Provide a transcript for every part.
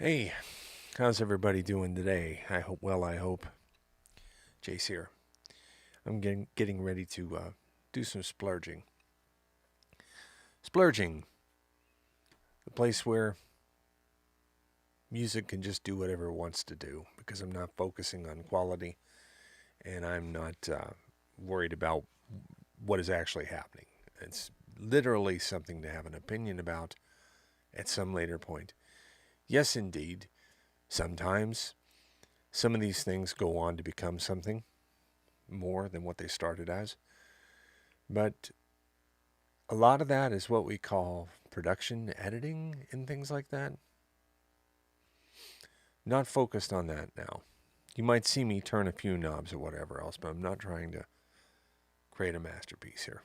Hey, how's everybody doing today? I hope well, I hope. Jace here. I'm getting ready to do some splurging. Splurging, the place where music can just do whatever it wants to do because I'm not focusing on quality and I'm not worried about what is actually happening. It's literally something to have an opinion about at some later point. Yes, indeed, sometimes some of these things go on to become something more than what they started as. But a lot of that is what we call production editing and things like that. Not focused on that now. You might see me turn a few knobs or whatever else, but I'm not trying to create a masterpiece here.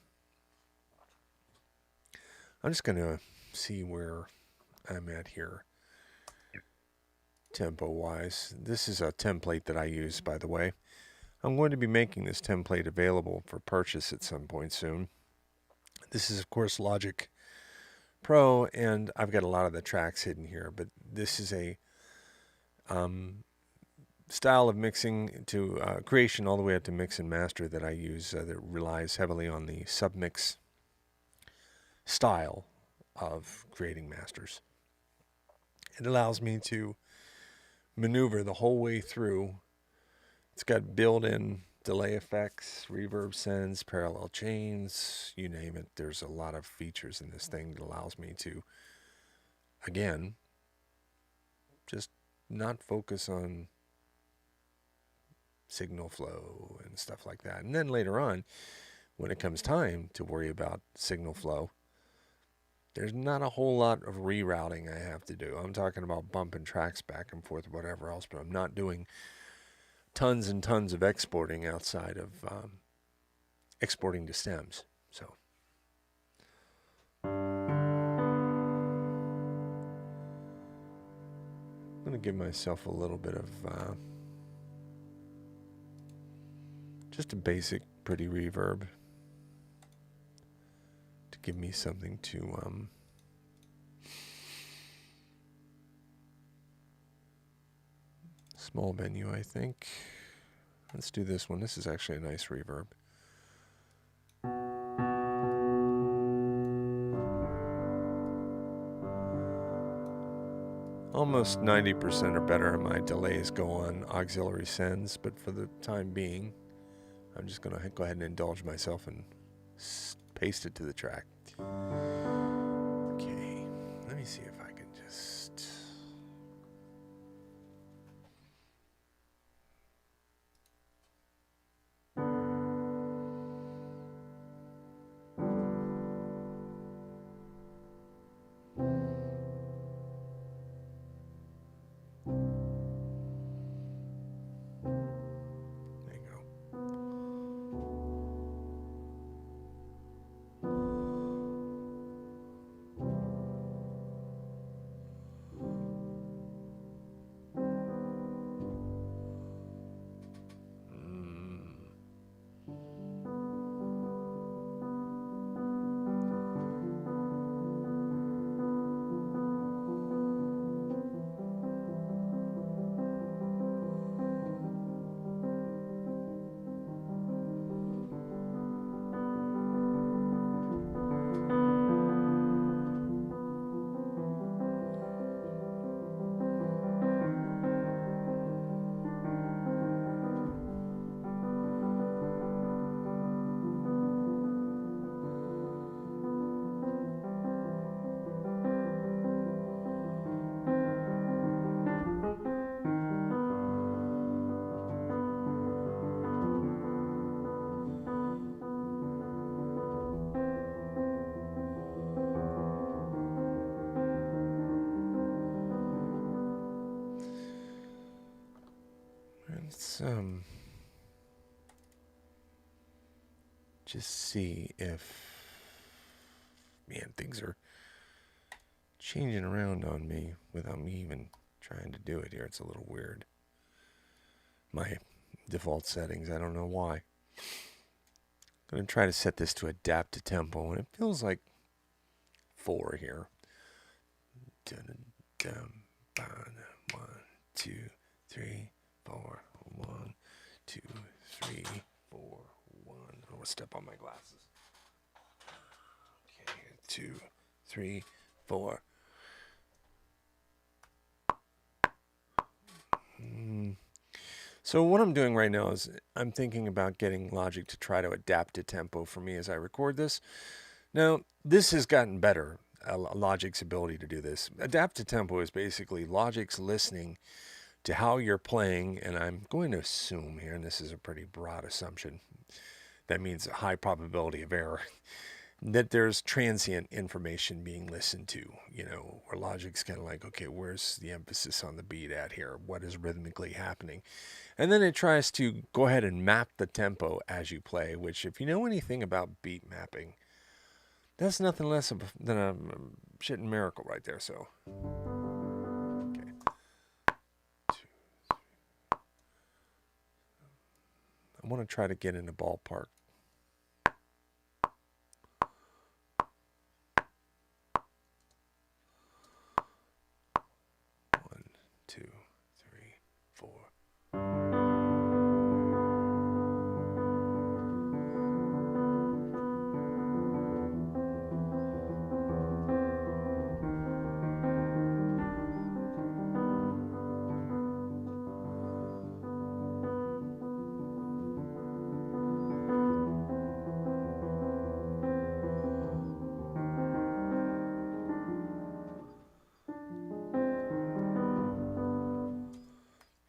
I'm just going to see where I'm at here tempo wise. This is a template that I use, by the way. I'm going to be making this template available for purchase at some point soon. This is, of course, Logic Pro, and I've got a lot of the tracks hidden here, but this is a um, style of mixing to creation all the way up to mix and master that I use that relies heavily on the submix style of creating masters. It allows me to maneuver the whole way through. It's got built-in delay effects, reverb sends, parallel chains, you name it. There's a lot of features in this thing that allows me to, again, just not focus on signal flow and stuff like that. And then later on, when it comes time to worry about signal flow, there's not a whole lot of rerouting I have to do. I'm talking about bumping tracks back and forth, whatever else, but I'm not doing tons and tons of exporting outside of exporting to stems. So I'm going to give myself a little bit of just a basic pretty reverb to give me something to small menu, I think. Let's do this one. This is actually a nice reverb. Almost 90% or better of my delays go on auxiliary sends, but for the time being, I'm just going to go ahead and indulge myself and paste it to the track. Okay, let me see if I can just... There you go. Let's just see if, man, things are changing around on me without me even trying to do it here. It's a little weird. My default settings, I don't know why. I'm going to try to set this to adapt to tempo, and it feels like 4 here. Dun, dun, 1, 2, 3, 4. 1, 2, 3, 4, 1. I want to step on my glasses. Okay, 2, 3, 4. So what I'm doing right now is I'm thinking about getting Logic to try to adapt to tempo for me as I record this. Now, this has gotten better, Logic's ability to do this. Adapt to tempo is basically Logic's listening to how you're playing, and I'm going to assume here, and this is a pretty broad assumption, that means a high probability of error, that there's transient information being listened to, where Logic's kind of like, okay, where's the emphasis on the beat at here? What is rhythmically happening? And then it tries to go ahead and map the tempo as you play, which, if you know anything about beat mapping, that's nothing less than a shitting miracle right there. So, okay. 2, 3. I want to try to get in the ballpark. 1, 2, 3, 4.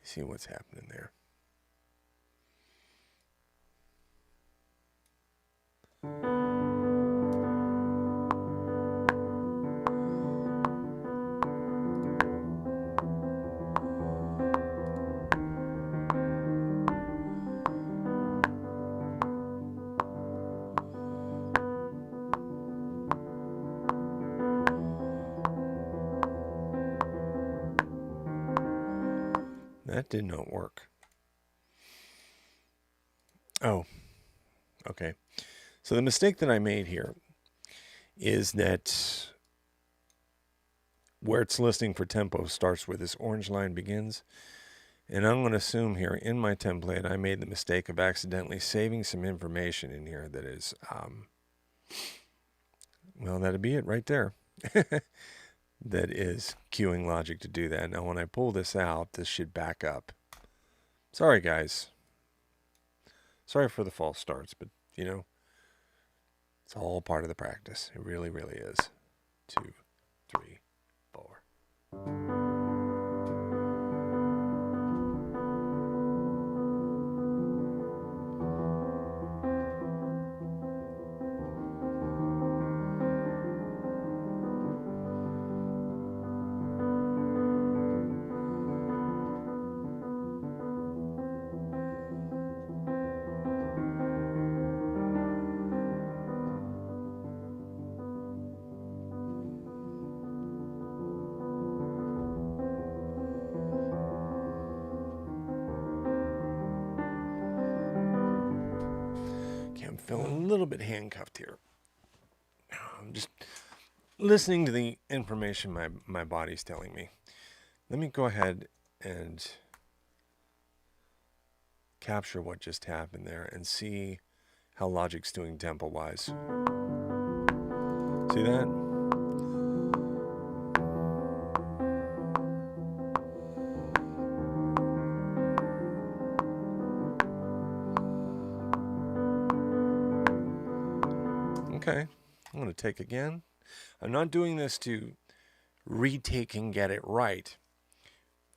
See what's happening there. That did not work. Oh, okay. So the mistake that I made here is that where it's listening for tempo starts where this orange line begins. And I'm going to assume here in my template, I made the mistake of accidentally saving some information in here that is, well, that'd be it right there. That is cueing Logic to do that. Now, when I pull this out, this should back up. Sorry, guys. Sorry for the false starts, but, it's all part of the practice. It really, really is. 2, 3, 4. I'm feeling a little bit handcuffed here. I'm just listening to the information my body's telling me. Let me go ahead and capture what just happened there and see how Logic's doing tempo-wise. See that? Okay, I'm going to take again. I'm not doing this to retake and get it right.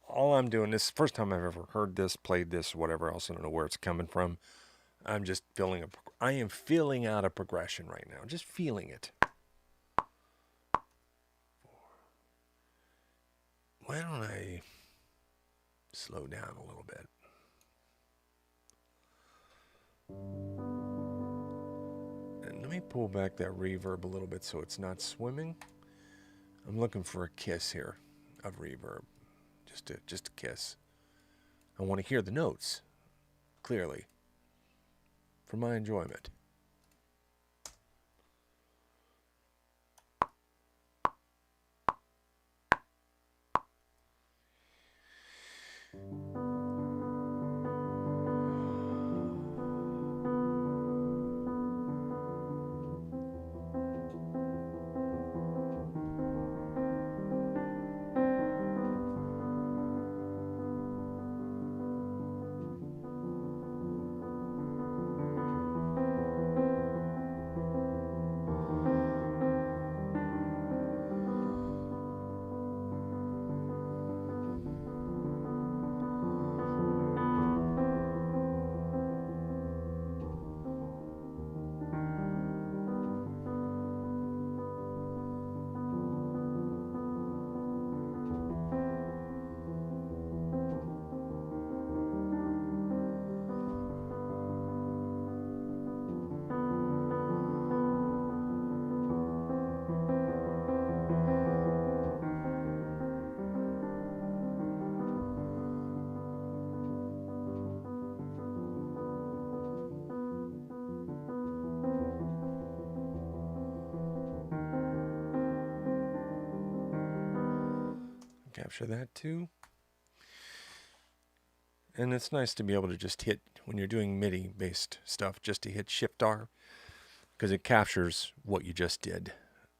All I'm doing, this is the first time I've ever heard this, played this, whatever else. I don't know where it's coming from. I'm just I am feeling out a progression right now. Just feeling it. 4. Why don't I slow down a little bit? And let me pull back that reverb a little bit so it's not swimming. I'm looking for a kiss here of reverb. Just a kiss. I want to hear the notes clearly for my enjoyment. Capture that too. And it's nice to be able to just hit, when you're doing MIDI based stuff, just to hit Shift R, because it captures what you just did.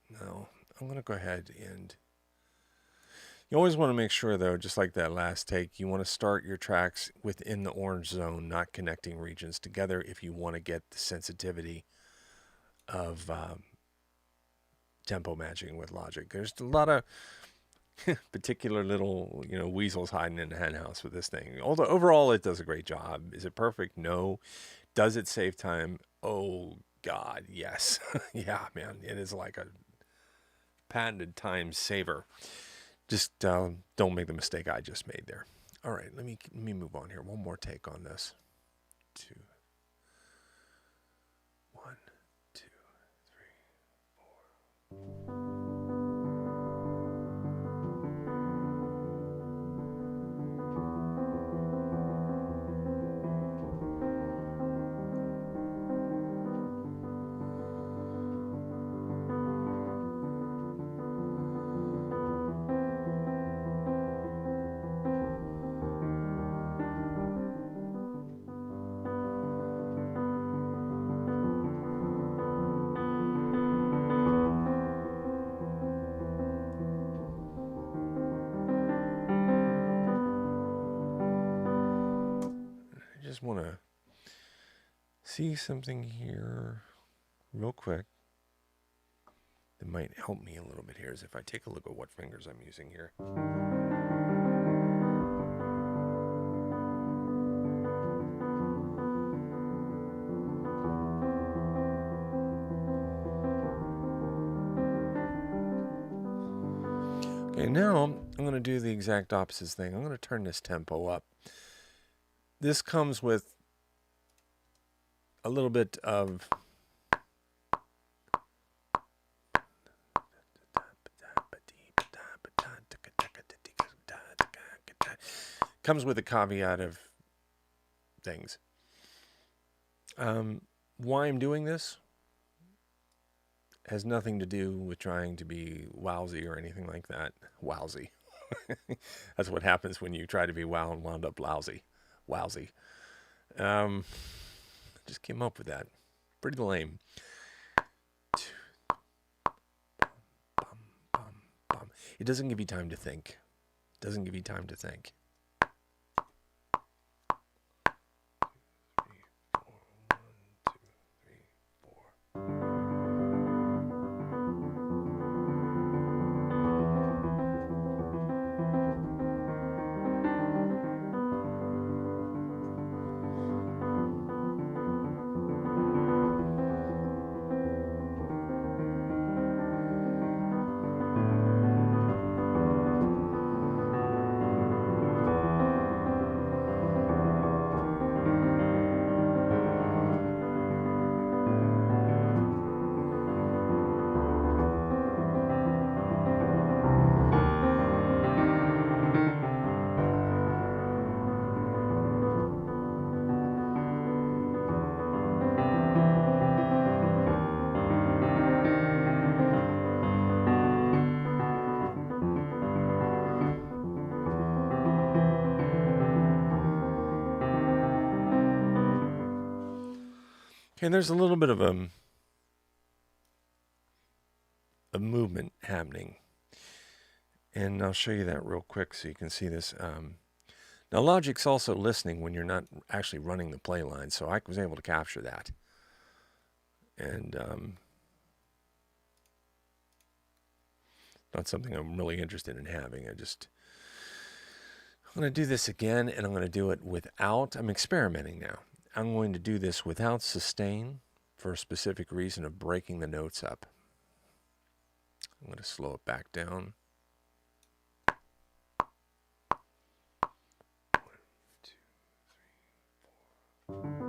Now, I'm going to go ahead and you always want to make sure, though, just like that last take, you want to start your tracks within the orange zone, not connecting regions together if you want to get the sensitivity of tempo matching with Logic. There's a lot of particular little, weasels hiding in the henhouse with this thing. Although overall it does a great job. Is it perfect? No. Does it save time? Oh, God, yes. Yeah, man, it is like a patented time saver. Just don't make the mistake I just made there. All right, let me move on here. One more take on this. 2, 1, 2, 3, 4. Just want to see something here real quick that might help me a little bit here is if I take a look at what fingers I'm using here. Okay, now I'm going to do the exact opposite thing. I'm going to turn this tempo up. This comes with a little bit of comes with a caveat of things. Why I'm doing this has nothing to do with trying to be wowsy or anything like that. Wowsy. That's what happens when you try to be wow and wound up lousy. Wowsy. Just came up with that. Pretty lame. It doesn't give you time to think. It doesn't give you time to think. 1, 2, 3, 4. Okay, there's a little bit of a movement happening. And I'll show you that real quick so you can see this. Now, Logic's also listening when you're not actually running the play line, so I was able to capture that. And not something I'm really interested in having. I'm going to do this again, and I'm going to do it without, I'm experimenting now. I'm going to do this without sustain for a specific reason of breaking the notes up. I'm going to slow it back down. 1, 2, 3, 4.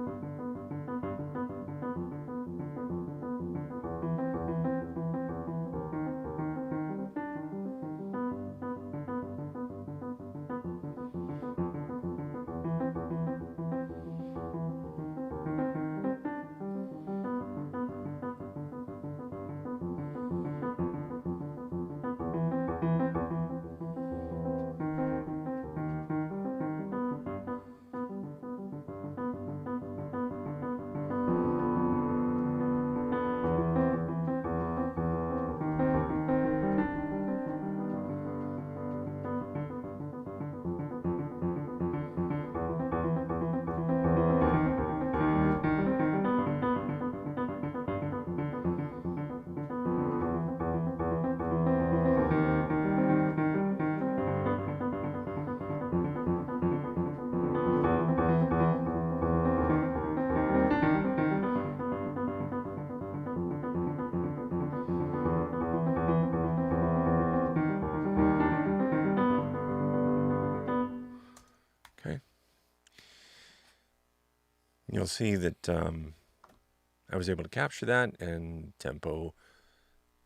you'll see that I was able to capture that, and tempo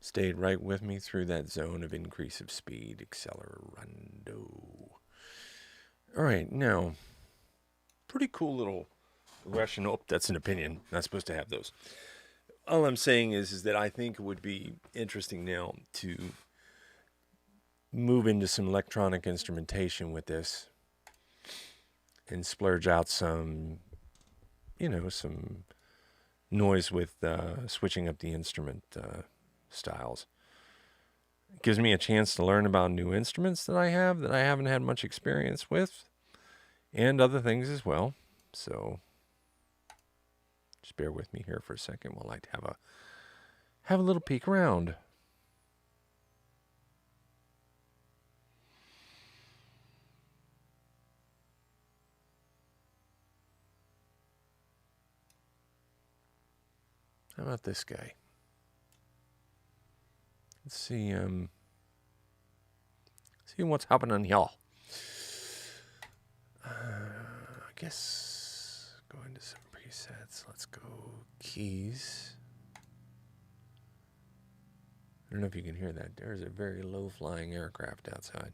stayed right with me through that zone of increase of speed, accelerando. All right, now, pretty cool little Russian. Oh, that's an opinion. Not supposed to have those. All I'm saying is that I think it would be interesting now to move into some electronic instrumentation with this and splurge out some, some noise with switching up the instrument styles. It gives me a chance to learn about new instruments that I haven't had much experience with, and other things as well. So just bear with me here for a second while I have a little peek around. How about this guy? Let's see what's happening here. I guess go into some presets. Let's go keys. I don't know if you can hear that. There's a very low-flying aircraft outside.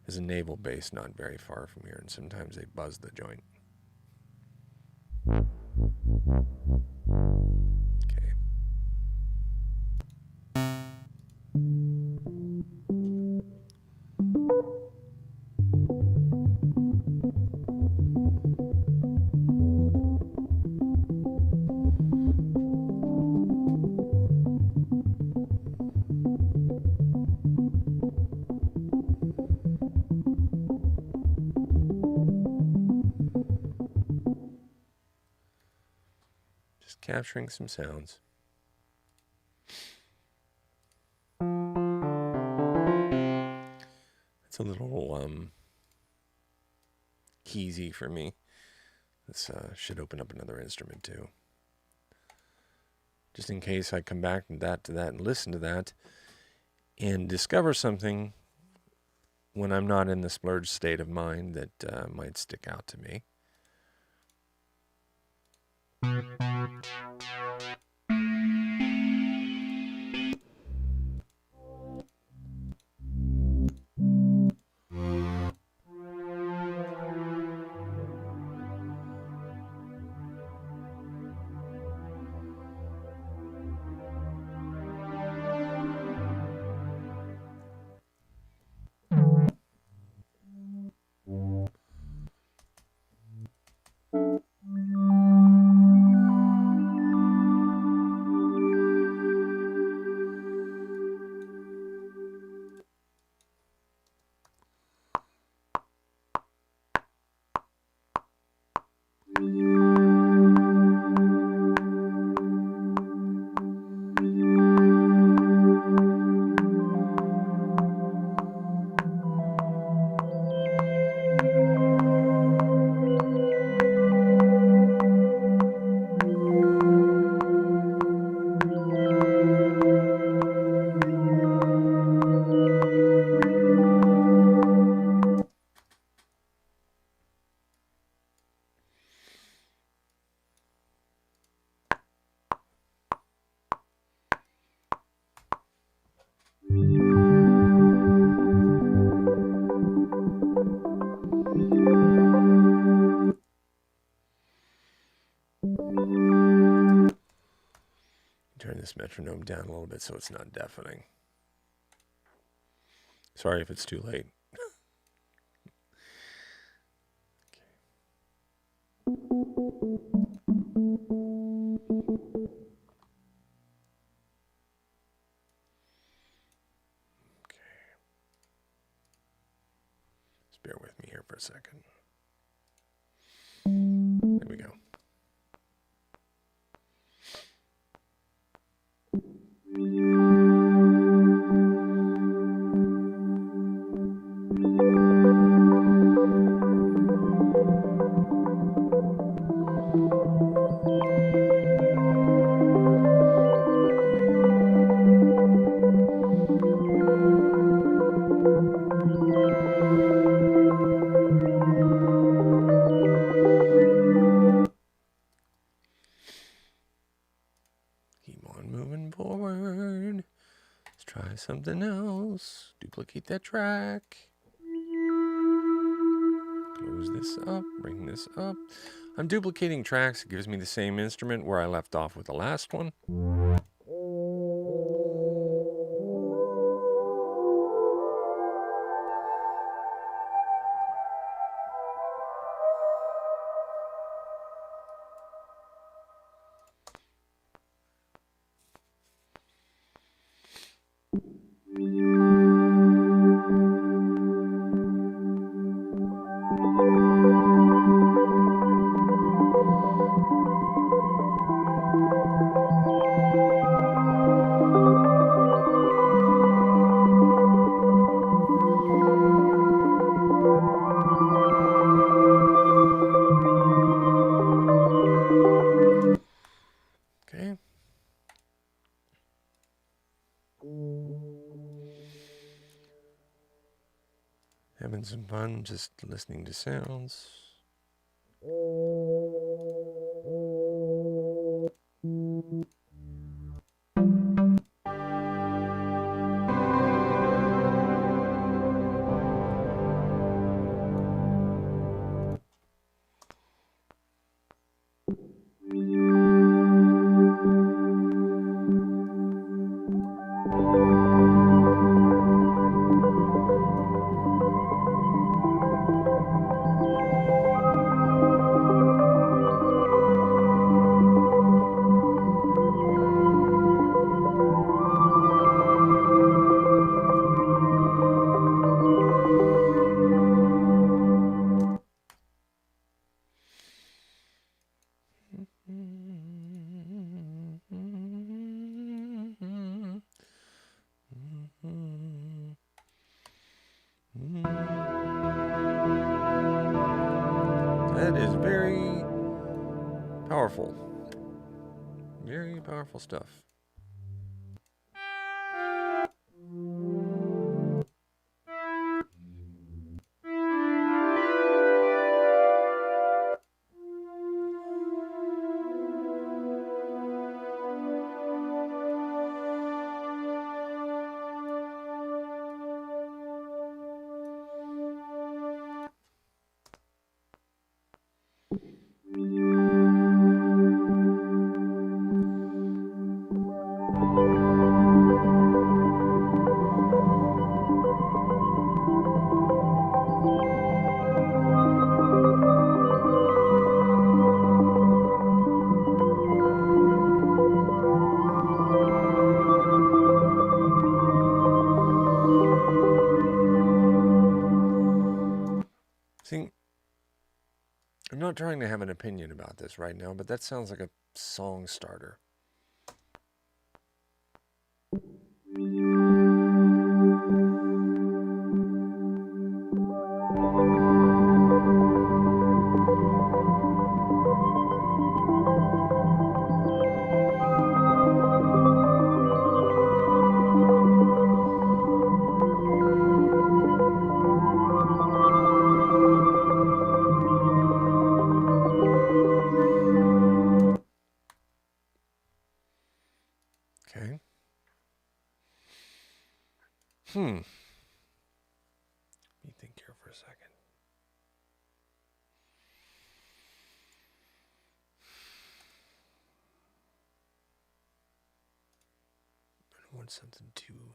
There's a naval base not very far from here, and sometimes they buzz the joint. Okay. Just capturing some sounds. It's a little keysy for me. This should open up another instrument too. Just in case I come back to that and listen to that and discover something when I'm not in the splurge state of mind that might stick out to me. Turn this metronome down a little bit so it's not deafening. Sorry if it's too late. Okay. Just bear with me here for a second. There we go. something else. Duplicate that track. Close this up, bring this up. I'm duplicating tracks. It gives me the same instrument where I left off with the last one. Okay. Having some fun just listening to sounds. That is very powerful. Very powerful stuff. See, I'm not trying to have an opinion about this right now, but that sounds like a song starter. Okay. Let me think here for a second. I don't want something too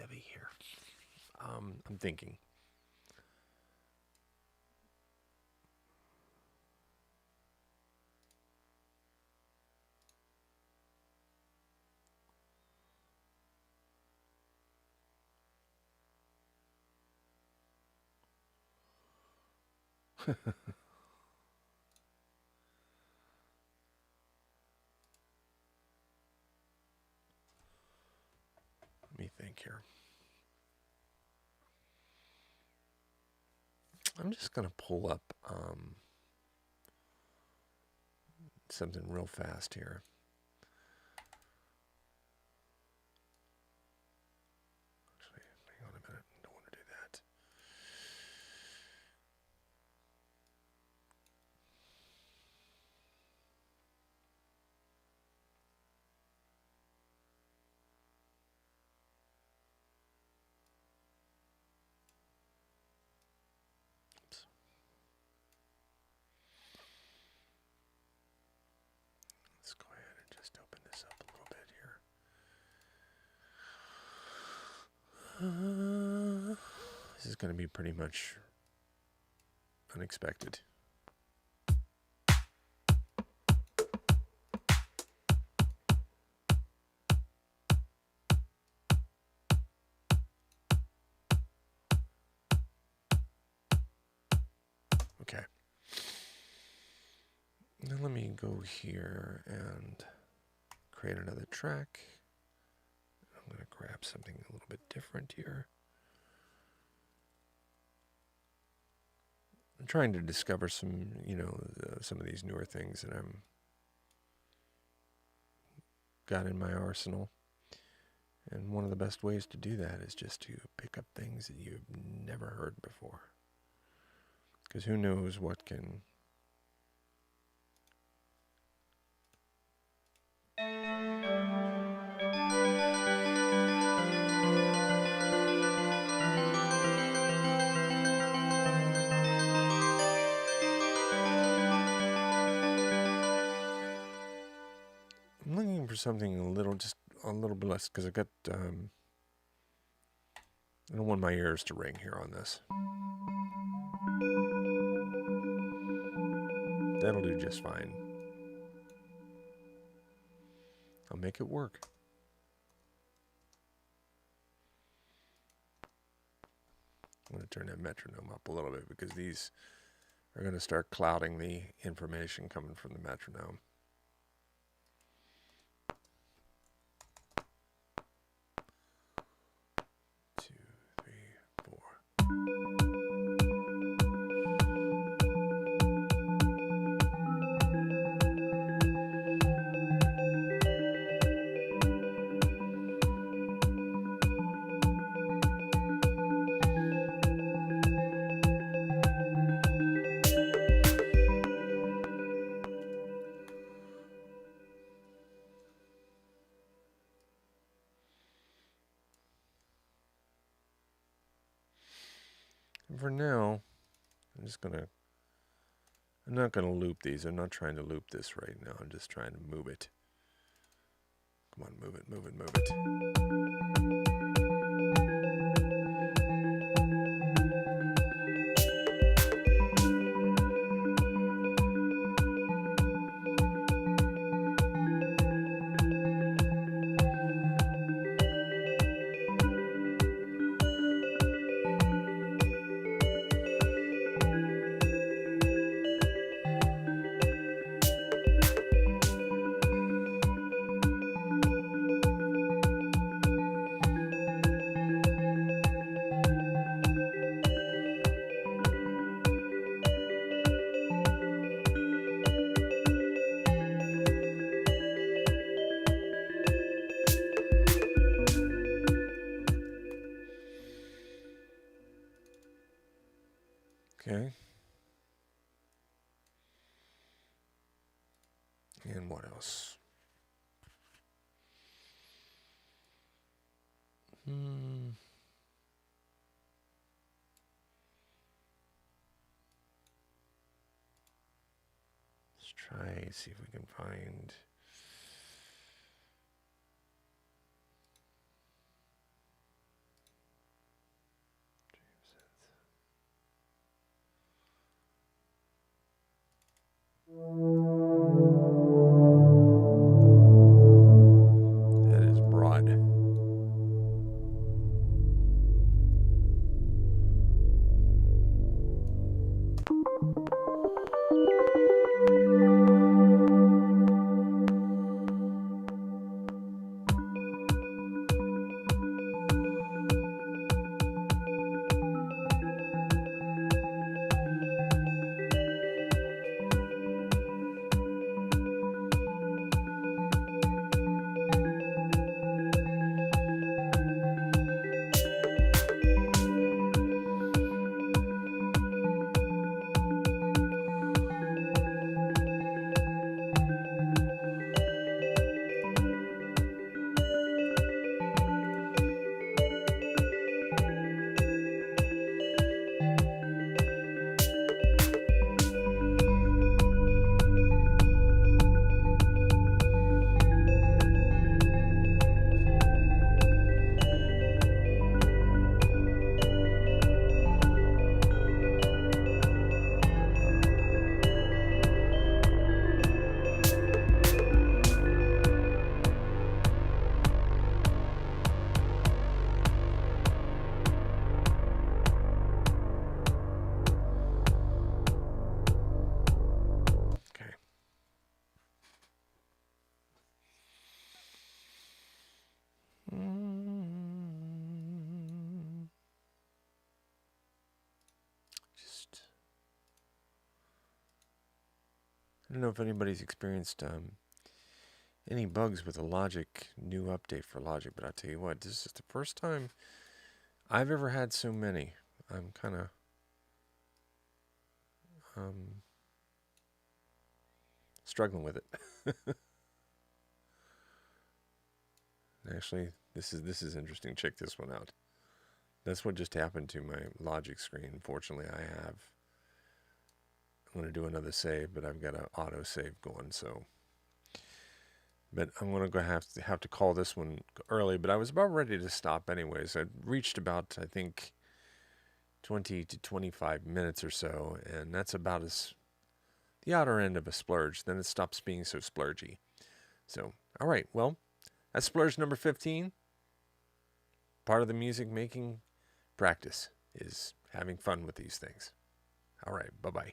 heavy here. I'm thinking. Let me think here. I'm just going to pull up something real fast here. Actually, hang on a minute. I don't want to do that. This is going to be pretty much unexpected. Okay. Now let me go here and create another track. I'm going to grab something a little bit different here. I'm trying to discover some, some of these newer things that I'm got in my arsenal. And one of the best ways to do that is just to pick up things that you've never heard before. Because who knows what can I'm looking for something just a little bit less, because I don't want my ears to ring here on this. That'll do just fine. I'll make it work. I'm going to turn that metronome up a little bit, because these are going to start clouding the information coming from the metronome. 2, 3, 4. For now, I'm not gonna loop these. I'm not trying to loop this right now. I'm just trying to move it. Come on, move it, move it, move it. Okay. And what else? Let's try, see if we can find. That is broad. don't know if anybody's experienced any bugs with the Logic new update for Logic, but I'll tell you what, this is the first time I've ever had so many. I'm kind of struggling with it. Actually, this is interesting. Check this one out. That's what just happened to my Logic screen. Fortunately, I'm going to do another save, but I've got an auto save going, so. But I'm going to have to call this one early, but I was about ready to stop anyways. I'd reached about, I think, 20 to 25 minutes or so, and that's about the outer end of a splurge. Then it stops being so splurgy. So, all right, well, that's splurge number 15. Part of the music making practice is having fun with these things. All right, bye-bye.